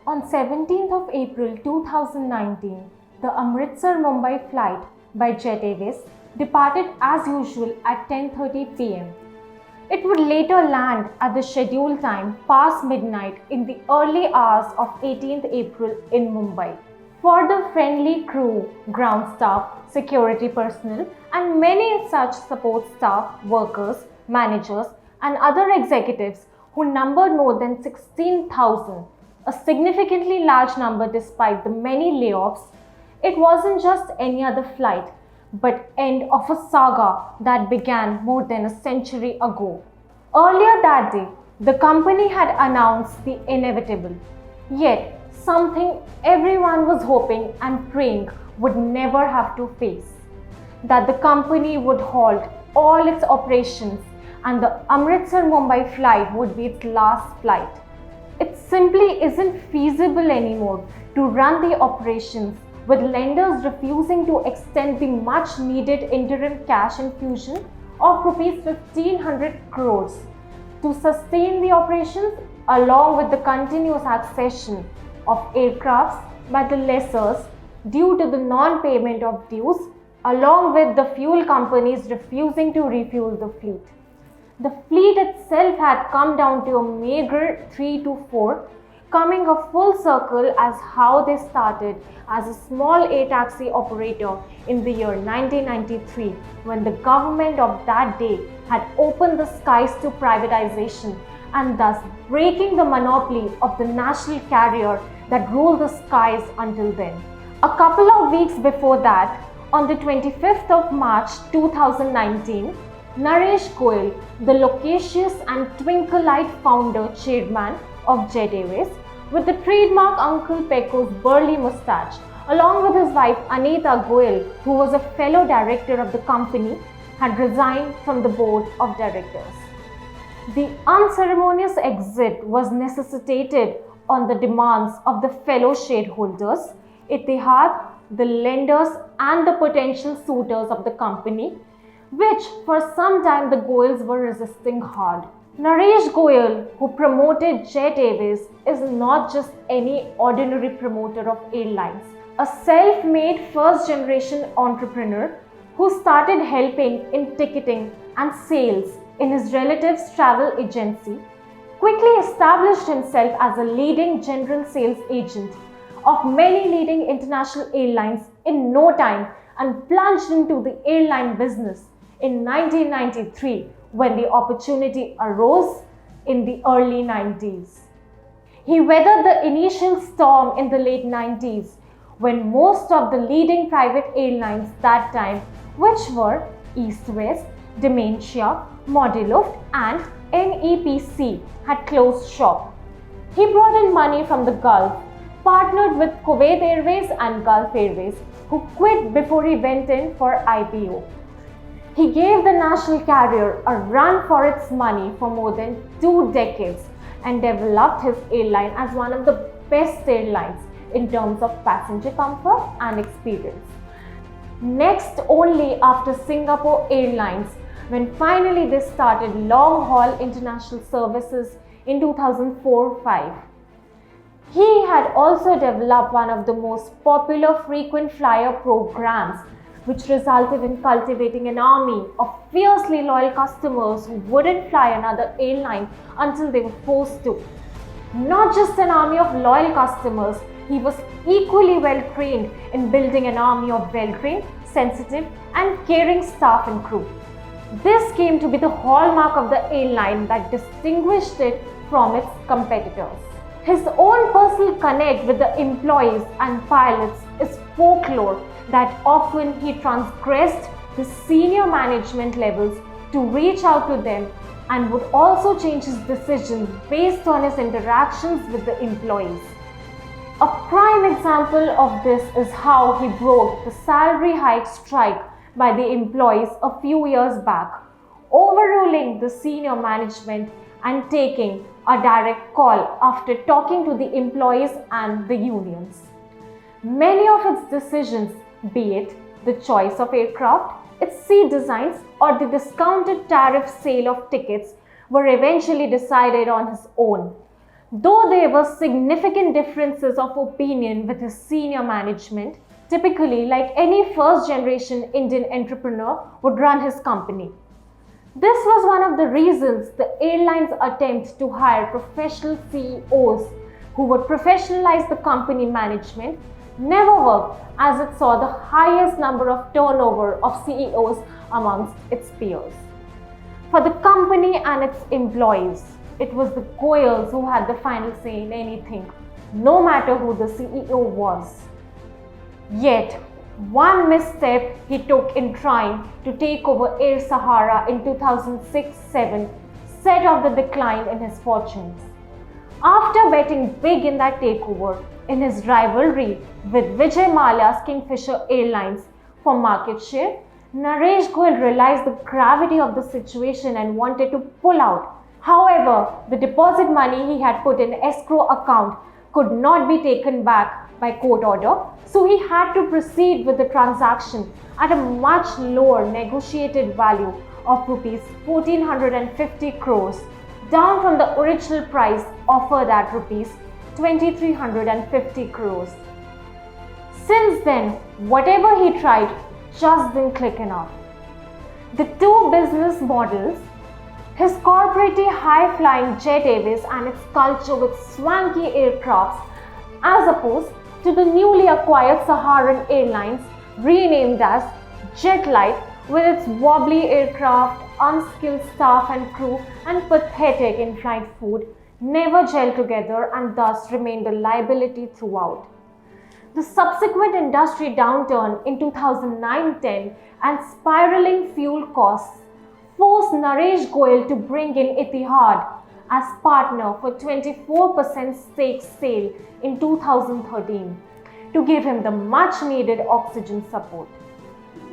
On 17th of April 2019, the Amritsar-Mumbai flight by Jet Airways departed as usual at 10:30 p.m. It would later land at the scheduled time past midnight in the early hours of 18th April in Mumbai. For the friendly crew, ground staff, security personnel, and many such support staff, workers, managers, and other executives who numbered more than 16,000, a significantly large number despite the many layoffs, it wasn't just any other flight, but end of a saga that began more than a century ago. Earlier that day, the company had announced the inevitable, yet something everyone was hoping and praying would never have to face. That the company would halt all its operations and the Amritsar-Mumbai flight would be its last flight. It simply isn't feasible anymore to run the operations with lenders refusing to extend the much needed interim cash infusion of Rs 1,500 crores to sustain the operations along with the continuous accession of aircrafts by the lessors due to the non-payment of dues along with the fuel companies refusing to refuel the fleet. The fleet itself had come down to a meager 3 to 4, coming a full circle as how they started as a small air taxi operator in the year 1993 when the government of that day had opened the skies to privatization and thus breaking the monopoly of the national carrier that ruled the skies until then. A couple of weeks before that, on the 25th of March 2019, Naresh Goyal, the loquacious and twinkle-eyed founder chairman of Jet Airways, with the trademark Uncle Pecco's burly moustache, along with his wife Anita Goyal, who was a fellow director of the company, had resigned from the board of directors. The unceremonious exit was necessitated on the demands of the fellow shareholders, Etihad, the lenders and the potential suitors of the company, which for some time the Goyals were resisting hard. Naresh Goyal, who promoted Jet Airways, is not just any ordinary promoter of airlines. A self-made first-generation entrepreneur who started helping in ticketing and sales in his relative's travel agency, quickly established himself as a leading general sales agent of many leading international airlines in no time and plunged into the airline business in 1993 when the opportunity arose in the early 90s. He weathered the initial storm in the late 90s when most of the leading private airlines that time, which were East West, Dementia, Modeluft and NEPC, had closed shop. He brought in money from the Gulf, partnered with Kuwait Airways and Gulf Airways, who quit before he went in for IPO. He gave the national carrier a run for its money for more than 2 decades and developed his airline as one of the best airlines in terms of passenger comfort and experience. Next only after Singapore Airlines, when finally they started long-haul international services in 2004-05. He had also developed one of the most popular frequent flyer programs, which resulted in cultivating an army of fiercely loyal customers who wouldn't fly another airline until they were forced to. Not just an army of loyal customers, he was equally well trained in building an army of well-trained, sensitive and caring staff and crew. This came to be the hallmark of the airline that distinguished it from its competitors. His own personal connect with the employees and pilots is folklore that often he transgressed the senior management levels to reach out to them and would also change his decisions based on his interactions with the employees. A prime example of this is how he broke the salary hike strike by the employees a few years back, overruling the senior management and taking a direct call after talking to the employees and the unions. Many of its decisions, be it the choice of aircraft, its seat designs, or the discounted tariff sale of tickets, were eventually decided on his own. Though there were significant differences of opinion with his senior management, typically, like any first generation Indian entrepreneur would run his company. This was one of the reasons the airline's attempt to hire professional CEOs who would professionalize the company management never worked, as it saw the highest number of turnover of CEOs amongst its peers. For the company and its employees, it was the Goyals who had the final say in anything, no matter who the CEO was. Yet, one misstep he took in trying to take over Air Sahara in 2006-07 set off the decline in his fortunes. After betting big in that takeover, in his rivalry with Vijay Mallya's Kingfisher Airlines for market share, Naresh Goyal realized the gravity of the situation and wanted to pull out. However, the deposit money he had put in escrow account could not be taken back by court order, so he had to proceed with the transaction at a much lower negotiated value of rupees 1450 crores, down from the original price offered at rupees 2350 crores. Since then, whatever he tried just didn't click enough. The two business models, his corporate high-flying Jet Airways and its culture with swanky aircrafts, as opposed to the newly acquired Saharan Airlines renamed as Jetlight with its wobbly aircraft, unskilled staff and crew and pathetic in-flight food, never gelled together and thus remained a liability throughout. The subsequent industry downturn in 2009-10 and spiraling fuel costs forced Naresh Goyal to bring in Etihad as partner for 24% stake sale in 2013 to give him the much needed oxygen support.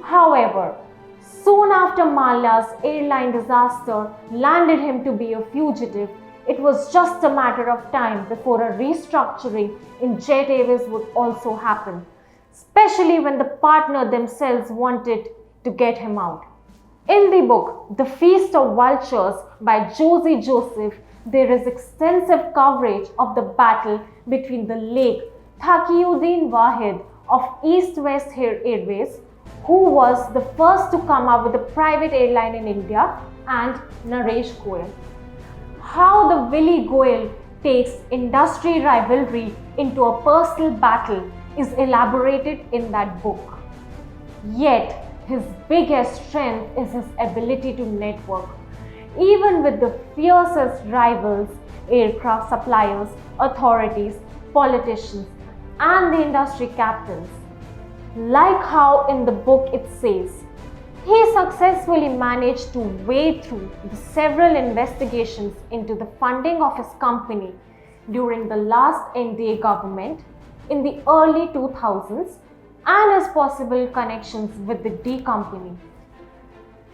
However, soon after Mallya's airline disaster landed him to be a fugitive, it was just a matter of time before a restructuring in Jet Airways would also happen, especially when the partner themselves wanted to get him out. In the book, The Feast of Vultures by Josie Joseph, there is extensive coverage of the battle between the late Taqiyuddin Wahid of East West Airways, who was the first to come up with a private airline in India, and Naresh Goyal. How the Willy Goyal takes industry rivalry into a personal battle is elaborated in that book. Yet, his biggest strength is his ability to network, even with the fiercest rivals, aircraft suppliers, authorities, politicians, and the industry captains. Like how in the book it says, he successfully managed to wade through the several investigations into the funding of his company during the last NDA government in the early 2000s and his possible connections with the D company.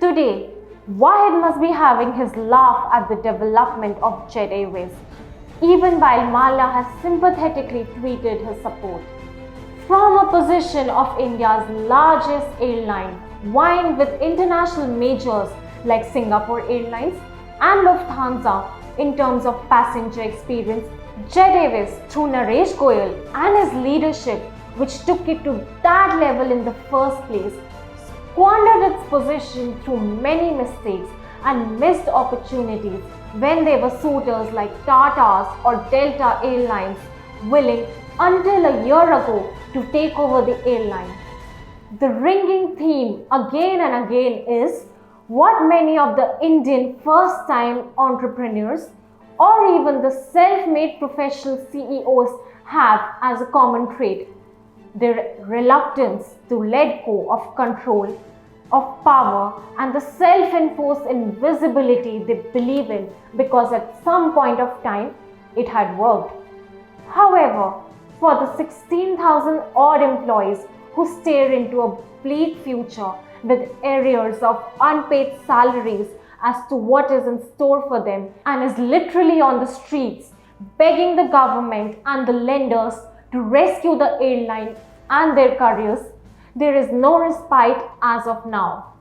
Today, Wahid must be having his laugh at the development of Jet Airways, even while Mallya has sympathetically tweeted his support. From a position of India's largest airline, vying with international majors like Singapore Airlines and Lufthansa in terms of passenger experience, Jet Airways, through Naresh Goyal and his leadership, which took it to that level in the first place, squandered its position through many mistakes and missed opportunities when there were suitors like Tata's or Delta Airlines willing until a year ago to take over the airline. The ringing theme again and again is what many of the Indian first-time entrepreneurs or even the self-made professional CEOs have as a common trait: their reluctance to let go of control, of power, and the self-enforced invisibility they believe in because at some point of time it had worked. However, for the 16,000 odd employees who stare into a bleak future with arrears of unpaid salaries as to what is in store for them and is literally on the streets begging the government and the lenders to rescue the airline and their careers, there is no respite as of now.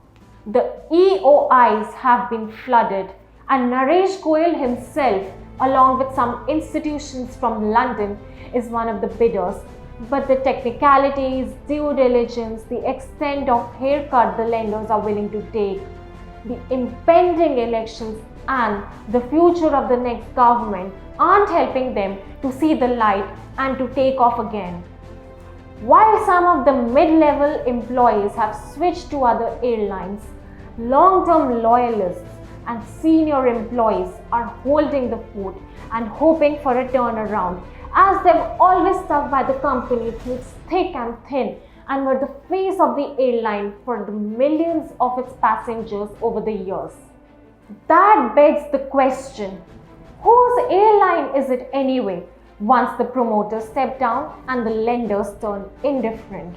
The EOIs have been flooded and Naresh Goyal himself along with some institutions from London, is one of the bidders. But the technicalities, due diligence, the extent of haircut the lenders are willing to take, the impending elections, and the future of the next government aren't helping them to see the light and to take off again. While some of the mid-level employees have switched to other airlines, long-term loyalists and senior employees are holding the fort and hoping for a turnaround, as they've always stuck by the company through thick and thin and were the face of the airline for the millions of its passengers over the years. That begs the question, whose airline is it anyway, once the promoters step down and the lenders turn indifferent?